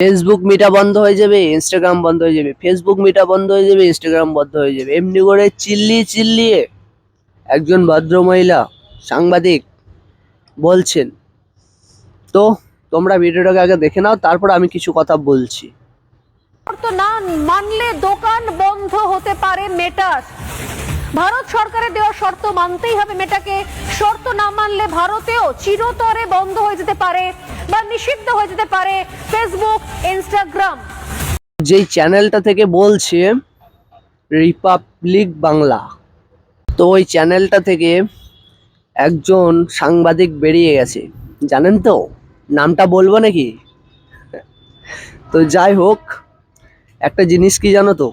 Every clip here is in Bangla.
ফেসবুক মিটা বন্ধ হয়ে যাবে, ইনস্টাগ্রাম বন্ধ হয়ে যাবে, ফেসবুক মিটা বন্ধ হয়ে যাবে, ইনস্টাগ্রাম বন্ধ হয়ে যাবে, এমনি করে চিল্লিয়ে একজন ভদ্রমহিলা সাংবাদিক বলছেন। তো তোমরা ভিডিওটাকে আগে দেখে নাও, তারপর আমি কিছু কথা বলছি। তো না মানলে দোকান বন্ধ হতে পারে মেটার। ভারত সরকারের দেওয়া শর্ত মানতেই হবে মেটাকে। শর্ত না মানলে ভারতেও চিরতরে বন্ধ হয়ে যেতে পারে বা নিষিদ্ধ হয়ে যেতে পারে ফেসবুক, ইনস্টাগ্রাম। যেই চ্যানেলটা থেকে বলছে রিপাবলিক বাংলা, তো ওই চ্যানেলটা থেকে একজন সাংবাদিক বেরিয়ে গেছে, জানেন তো? নামটা বলবো নাকি? তো যাই হোক, একটা জিনিস কি জানো তো,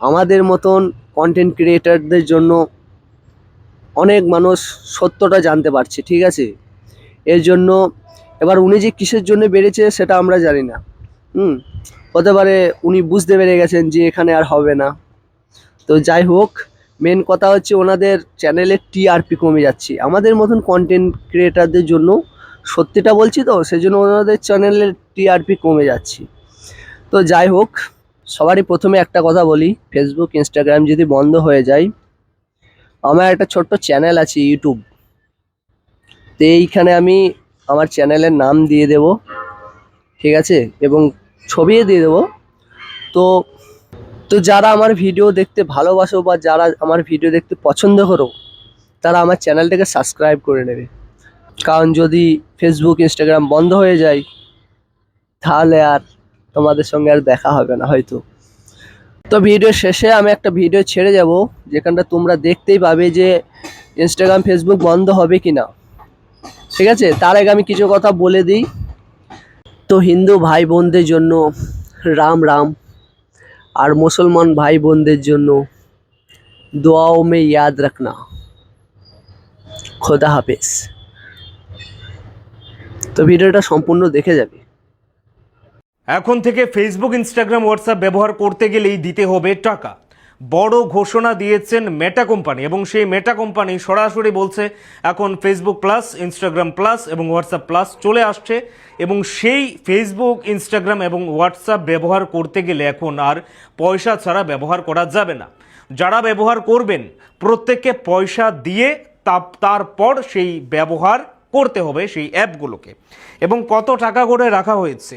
আমাদের মতন কন্টেন্ট ক্রিয়েটারদের জন্য অনেক মানুষ সত্যটা জানতে পারছে, ঠিক আছে? এর জন্য এবার উনি যে কিসের জন্য বেড়েছে সেটা আমরা জানি না। হতে পারে উনি বুঝতে পেরে গেছেন যে এখানে আর হবে না। তো যাই হোক, মেন কথা হচ্ছে ওনাদের চ্যানেলের টিআরপি কমে যাচ্ছে। আমাদের মতন কন্টেন্ট ক্রিয়েটারদের জন্য, সত্যিটা বলছি তো, সেজন্য ওনাদের চ্যানেলের টিআরপি কমে যাচ্ছে। তো যাই হোক, সবারই প্রথমে একটা কথা বলি, ফেসবুক, ইনস্টাগ্রাম যদি বন্ধ হয়ে যায়, আমার একটা ছোট্ট চ্যানেল আছে ইউটিউব, তো এইখানে আমি আমার চ্যানেলের নাম দিয়ে দেব, ঠিক আছে, এবং ছবিও দিয়ে দেবো। তো তো যারা আমার ভিডিও দেখতে ভালোবাসো বা যারা আমার ভিডিও দেখতে পছন্দ করো, তারা আমার চ্যানেলটাকে সাবস্ক্রাইব করে নেবে। কারণ যদি ফেসবুক, ইনস্টাগ্রাম বন্ধ হয়ে যায়, তাহলে আর তোমাদের সঙ্গে আর দেখা হবে না হয়তো। তো ভিডিও শেষে আমি একটা ভিডিও ছেড়ে যাব, যেখানটা তোমরা দেখতেই পাবে যে ইনস্টাগ্রাম, ফেসবুক বন্ধ হবে কি না, ঠিক আছে? তার আগে আমি কিছু কথা বলে দিই। তো হিন্দু ভাই বোনদের জন্য রাম রাম, আর মুসলমান ভাই বোনদের জন্য দোয়াও মে ইয়াদ রাখনা। খোদা হাফেজ। তো ভিডিওটা সম্পূর্ণ দেখে যাবে। এখন থেকে ফেসবুক, ইনস্টাগ্রাম, হোয়াটসঅ্যাপ ব্যবহার করতে গেলেই দিতে হবে টাকা। বড় ঘোষণা দিয়েছেন মেটা কোম্পানি, এবং সেই মেটা কোম্পানি সরাসরি বলছে এখন ফেসবুক প্লাস, ইনস্টাগ্রাম প্লাস এবং হোয়াটসঅ্যাপ প্লাস চলে আসছে, এবং সেই ফেসবুক, ইনস্টাগ্রাম এবং হোয়াটসঅ্যাপ ব্যবহার করতে গেলে এখন আর পয়সা ছাড়া ব্যবহার করা যাবে না। যারা ব্যবহার করবেন প্রত্যেককে পয়সা দিয়ে তারপর সেই ব্যবহার করতে হবে সেই অ্যাপগুলোকে। এবং কত টাকা করে রাখা হয়েছে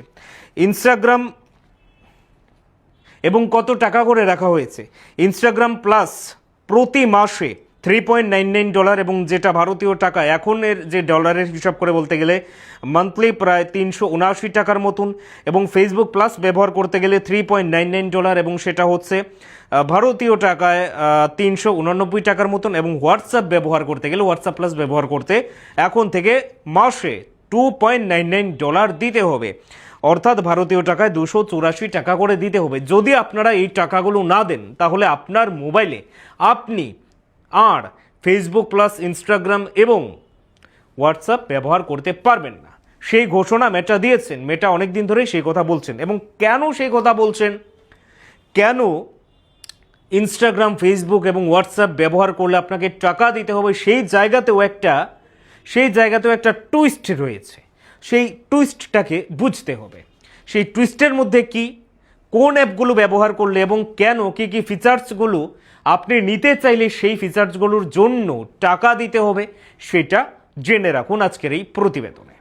ইনস্টাগ্রাম, এবং কত টাকা করে রাখা হয়েছে ইনস্টাগ্রাম প্লাস প্রতি মাসে $3.99, এবং যেটা ভারতীয় টাকা এখনের যে ডলারের হিসাব করে বলতে গেলে মান্থলি প্রায় 379 টাকার মতন। এবং ফেসবুক প্লাস ব্যবহার করতে গেলে $3.99, এবং সেটা হচ্ছে ভারতীয় টাকায় 389 টাকার মতন। এবং হোয়াটসঅ্যাপ ব্যবহার করতে গেলে, হোয়াটসঅ্যাপ প্লাস ব্যবহার করতে এখন থেকে মাসে $2.99 দিতে হবে, অর্থাৎ ভারতীয় টাকায় 284 টাকা করে দিতে হবে। যদি আপনারা এই টাকাগুলো না দেন, তাহলে আপনার মোবাইলে আপনি আর ফেসবুক প্লাস, ইনস্টাগ্রাম এবং হোয়াটসঅ্যাপ ব্যবহার করতে পারবেন না। সেই ঘোষণা মেটা দিয়েছেন। মেটা অনেক দিন ধরেই সেই কথা বলছেন। এবং কেন সেই কথা বলছেন, কেন ইনস্টাগ্রাম, ফেসবুক এবং হোয়াটসঅ্যাপ ব্যবহার করলে আপনাকে টাকা দিতে হবে, সেই জায়গাতেও একটা টুইস্ট রয়েছে। সেই টুইস্টটাকে বুঝতে হবে। সেই টুইস্টের মধ্যে কি, কোন অ্যাপগুলো ব্যবহার করলে এবং কেন, কি ফিচার্সগুলো আপনি নিতে চাইলে সেই ফিচার্সগুলোর জন্য টাকা দিতে হবে, সেটা জেনে রাখুন আজকের এই প্রতিবেদনে।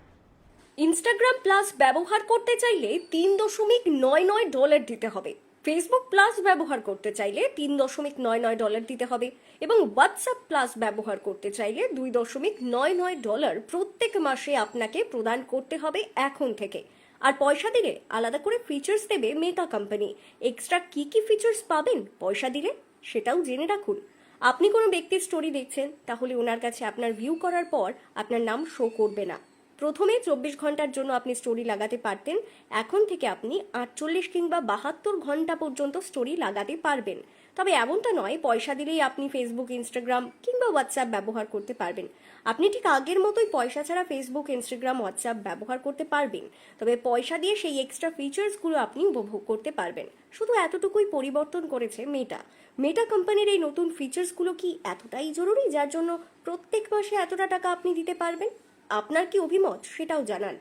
ইনস্টাগ্রাম প্লাস ব্যবহার করতে চাইলে $3.99 দিতে হবে। ফেসবুক প্লাস ব্যবহার করতে চাইলে $3.99 দিতে হবে, এবং হোয়াটসঅ্যাপ প্লাস ব্যবহার করতে চাইলে $2.99 প্রত্যেক মাসে আপনাকে প্রদান করতে হবে এখন থেকে। আর পয়সা দিলে আলাদা করে ফিচার্স দেবে মেটা কোম্পানি। এক্সট্রা কি ফিচার্স পাবেন পয়সা দিলে, সেটাও জেনে রাখুন। আপনি কোনো ব্যক্তির স্টোরি দেখছেন, তাহলে ওনার কাছে আপনার ভিউ করার পর আপনার নাম শো করবে না। প্রথমে 24 ঘন্টার জন্য আপনি স্টোরি লাগাতে পারতেন, এখন থেকে আপনি 48 কিংবা 72 ঘন্টা পর্যন্ত স্টোরি লাগাতে পারবেন। তবে এমনটা নয় পয়সা দিলেই আপনি ফেসবুক, ইনস্টাগ্রাম কিংবা হোয়াটসঅ্যাপ ব্যবহার করতে পারবেন। আপনি ঠিক আগের মতোই পয়সা ছাড়া ফেসবুক, ইনস্টাগ্রাম, হোয়াটসঅ্যাপ ব্যবহার করতে পারবেন, তবে পয়সা দিয়ে সেই এক্সট্রা ফিচার্সগুলো আপনি উপভোগ করতে পারবেন। শুধু এতটুকুই পরিবর্তন করেছে মেটা কোম্পানির এই নতুন ফিচার্সগুলো কি এতটাই জরুরি যার জন্য প্রত্যেক মাসে এতটা টাকা আপনি দিতে পারবেন? আপনার কি অভিমত সেটাও জানান।